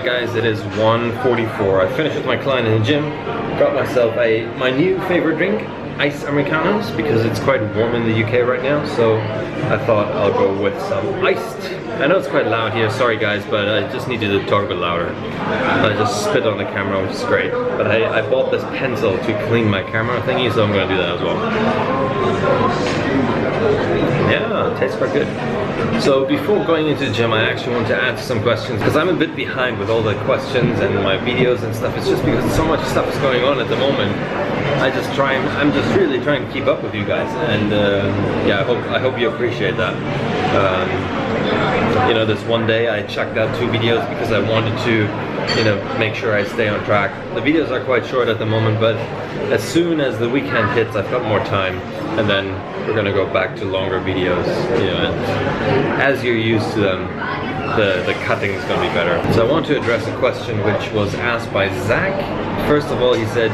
Alright guys, it is 1:44. I finished with my client in the gym, got myself my new favorite drink, Ice Americanos, because it's quite warm in the UK right now, so I thought I'll go with some iced. I know it's quite loud here, sorry guys, but I just needed to talk a bit louder. I just spit on the camera, which is great. But I bought this pencil to clean my camera thingy, so I'm gonna do that as well. Yeah, it tastes quite good. So before going into the gym, I actually want to answer some questions because I'm a bit behind with all the questions and my videos and stuff. It's just because so much stuff is going on at the moment. I'm just really trying to keep up with you guys, and yeah, I hope you appreciate that. You know, this one day I chucked out 2 videos because I wanted to, you know, make sure I stay on track. The videos are quite short at the moment, but as soon as the weekend hits, I've got more time, and then we're gonna go back to longer videos. You know, and as you're used to them, the cutting is gonna be better. So I want to address a question which was asked by Zach. First of all, he said,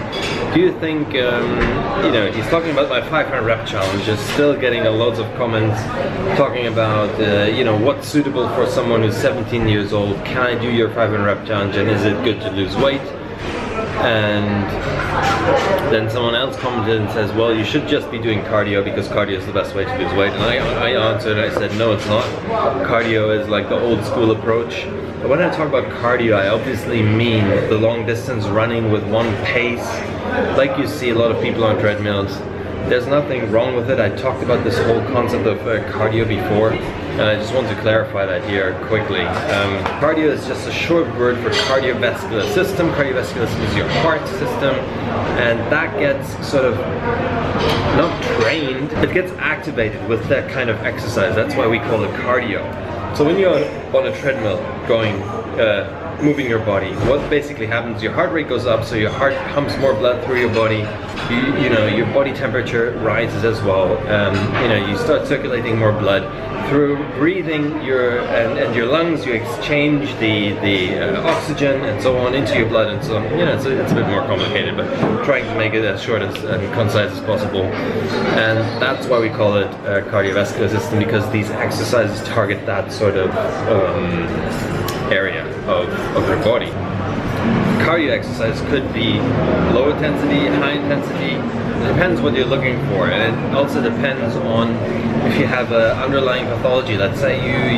do you think, you know, he's talking about my 500 rep challenge, just still getting loads of comments talking about, you know, what's suitable for someone who's 17 years old. Can I do your 500 rep challenge, and is it good to lose weight? And then someone else commented and says, well, you should just be doing cardio because cardio is the best way to lose weight. And I answered, I said, no, it's not. Cardio is like the old school approach. But when I talk about cardio, I obviously mean the long distance running with one pace, like you see a lot of people on treadmills. There's nothing wrong with it. I talked about this whole concept of cardio before, and I just want to clarify that here quickly. Cardio is just a short word for cardiovascular system. Cardiovascular system is your heart system, and that gets sort of not trained, it gets activated with that kind of exercise. That's why we call it cardio. So when you're on a treadmill going, moving your body, what basically happens, your heart rate goes up, so your heart pumps more blood through your body. You know, your body temperature rises as well. You know, you start circulating more blood through breathing and your lungs. You exchange the oxygen and so on into your blood, and so you know, it's a bit more complicated, but I'm trying to make it as short and concise as possible. And that's why we call it cardiovascular system, because these exercises target that sort of area of your body. Cardio exercise could be low intensity, high intensity. It depends what you're looking for, and it also depends on if you have an underlying pathology. Let's say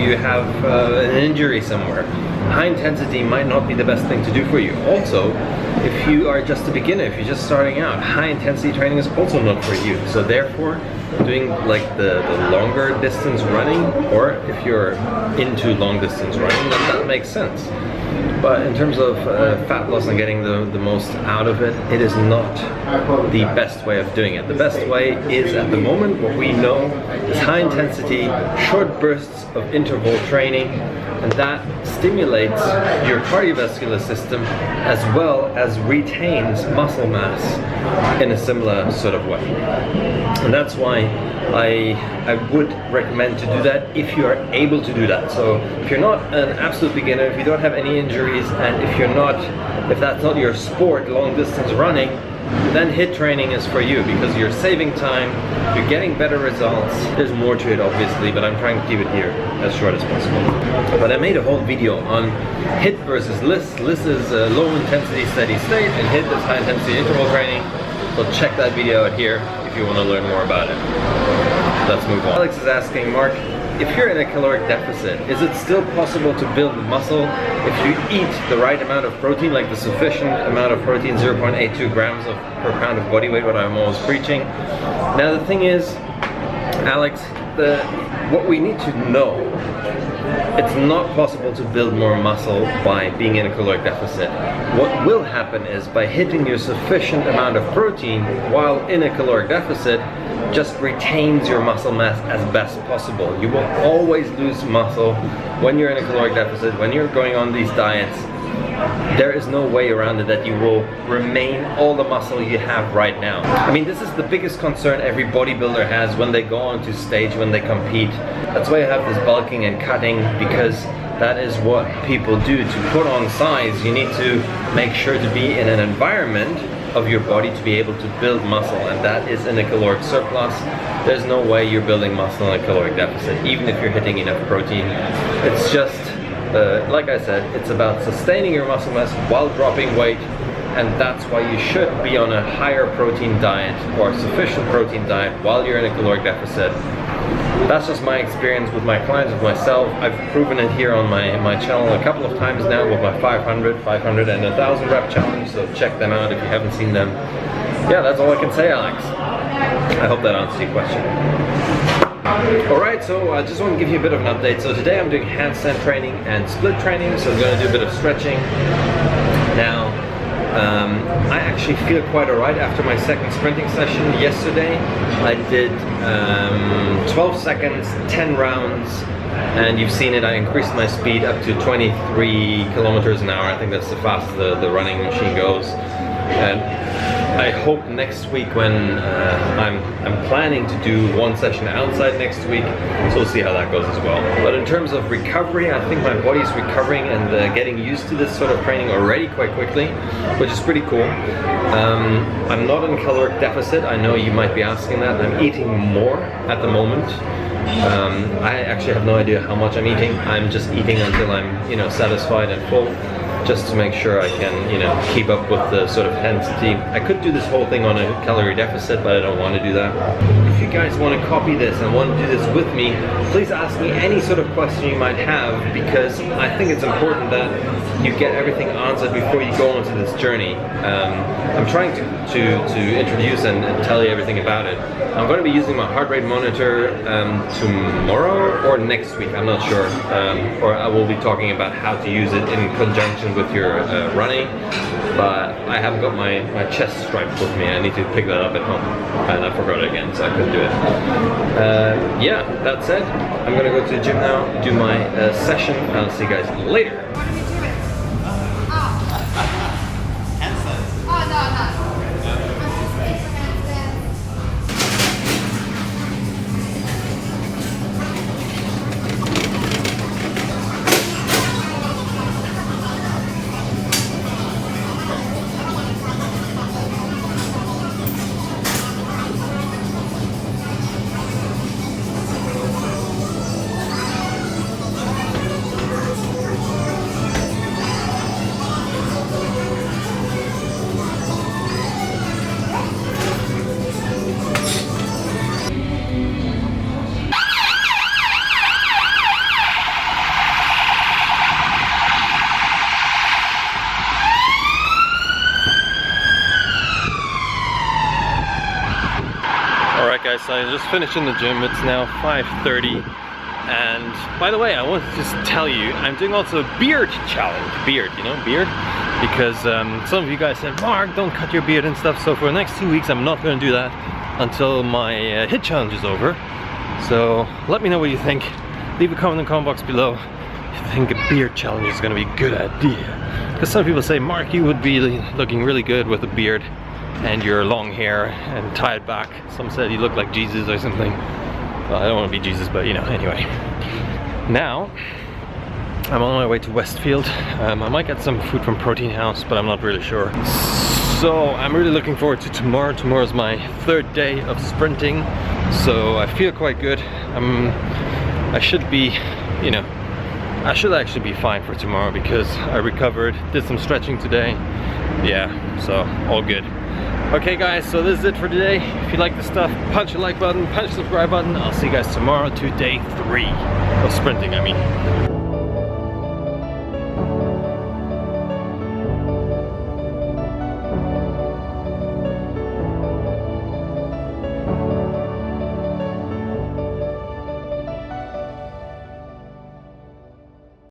you have an injury somewhere. High intensity might not be the best thing to do for you. Also, if you are just a beginner, if you're just starting out, high intensity training is also not for you. So therefore, doing like the longer distance running, or if you're into long distance running, then that makes sense. But in terms of fat loss and getting the most out of it, it is not the best way of doing it. The best way is, at the moment, what we know is high intensity, short bursts of interval training, and that stimulates your cardiovascular system as well as retains muscle mass in a similar sort of way. And that's why I would recommend to do that if you are able to do that. So if you're not an absolute beginner, if you don't have any injuries, and if that's not your sport, long distance running, then HIIT training is for you, because you're saving time, you're getting better results. There's more to it obviously, but I'm trying to keep it here as short as possible. But I made a whole video on HIIT versus LISS. LISS is low intensity steady state, and HIIT is high intensity interval training. So check that video out here if you want to learn more about it. Let's move on. Alex is asking, Mark, if you're in a caloric deficit, is it still possible to build muscle if you eat the right amount of protein, like the sufficient amount of protein, 0.82 grams per pound of body weight, what I'm always preaching? Now the thing is, Alex, what we need to know, it's not possible to build more muscle by being in a caloric deficit. What will happen is, by hitting your sufficient amount of protein while in a caloric deficit, just retains your muscle mass as best possible. You will always lose muscle when you're in a caloric deficit, when you're going on these diets. There is no way around it that you will remain all the muscle you have right now. I mean, this is the biggest concern every bodybuilder has when they go onto stage, when they compete. That's why you have this bulking and cutting, because that is what people do. To put on size, you need to make sure to be in an environment of your body to be able to build muscle, and that is in a caloric surplus. There's no way you're building muscle in a caloric deficit, even if you're hitting enough protein. It's just Like I said, it's about sustaining your muscle mass while dropping weight, and that's why you should be on a higher protein diet or sufficient protein diet while you're in a caloric deficit. That's just my experience with my clients, with myself. I've proven it here on my channel a couple of times now with my 500, 500 and 1,000 rep challenge, so check them out if you haven't seen them. Yeah, that's all I can say, Alex. I hope that answers your question. Alright, so I just want to give you a bit of an update. So today I'm doing handstand training and split training, so I'm going to do a bit of stretching. Now, I actually feel quite alright after my second sprinting session yesterday. I did 12 seconds, 10 rounds, and you've seen it, I increased my speed up to 23 kilometers an hour. I think that's the fastest the running machine goes. And I hope next week, when I'm planning to do one session outside next week, so we'll see how that goes as well. But in terms of recovery, I think my body's recovering and getting used to this sort of training already quite quickly, which is pretty cool. I'm not in caloric deficit. I know you might be asking that. I'm eating more at the moment. I actually have no idea how much I'm eating. I'm just eating until I'm, you know, satisfied and full, just to make sure I can, you know, keep up with the sort of intensity. I could do this whole thing on a calorie deficit, but I don't want to do that. If you guys want to copy this and want to do this with me, please ask me any sort of question you might have, because I think it's important that you get everything answered before you go into this journey. I'm trying to introduce and tell you everything about it. I'm going to be using my heart rate monitor tomorrow or next week, I'm not sure. Or I will be talking about how to use it in conjunction with your running, but I haven't got my chest stripe with me. I need to pick that up at home, and I forgot it again, so I couldn't do it. Yeah, that said, I'm gonna go to the gym now, do my session, and I'll see you guys later. Alright guys, so I just finished in the gym. It's now 5:30, and by the way, I want to just tell you, I'm doing also a beard challenge. Beard, you know, beard, because some of you guys said, Mark, don't cut your beard and stuff. So for the next 2 weeks I'm not going to do that until my HIIT challenge is over. So let me know what you think. Leave a comment in the comment box below if you think a beard challenge is going to be a good idea, because some people say, Mark, you would be looking really good with a beard and your long hair and tied back. Some said you look like Jesus or something. Well, I don't want to be Jesus, but you know, anyway. Now, I'm on my way to Westfield. I might get some food from Protein House, but I'm not really sure. So I'm really looking forward to tomorrow. Tomorrow's my 3rd day of sprinting, so I feel quite good. I should be, you know, I should actually be fine for tomorrow because I recovered, did some stretching today. Yeah, so all good. Okay guys, so this is it for today. If you like the stuff, punch the like button, punch the subscribe button. I'll see you guys tomorrow to day 3 of sprinting, I mean.